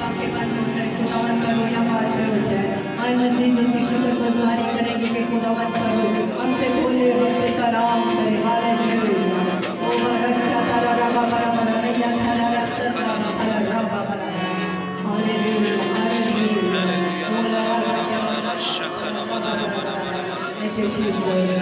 आपके पास होता है, खुदावन करो या हाजिर हो जाए। आए मसीह उसकी शुक्रगुजारी करेंगे कि खुदावन करो हमसे बोले हमसे कलाम करे। हालेलुया। ओ रक्षा तारा रबा बरा बरा रैया तारा रक्षा तारा बरा रबा बरा। Hallelujah hallelujah. ओ ला ला ला ला ला शक्कर बरा बरा बरा बरा। ऐसे चीज बोले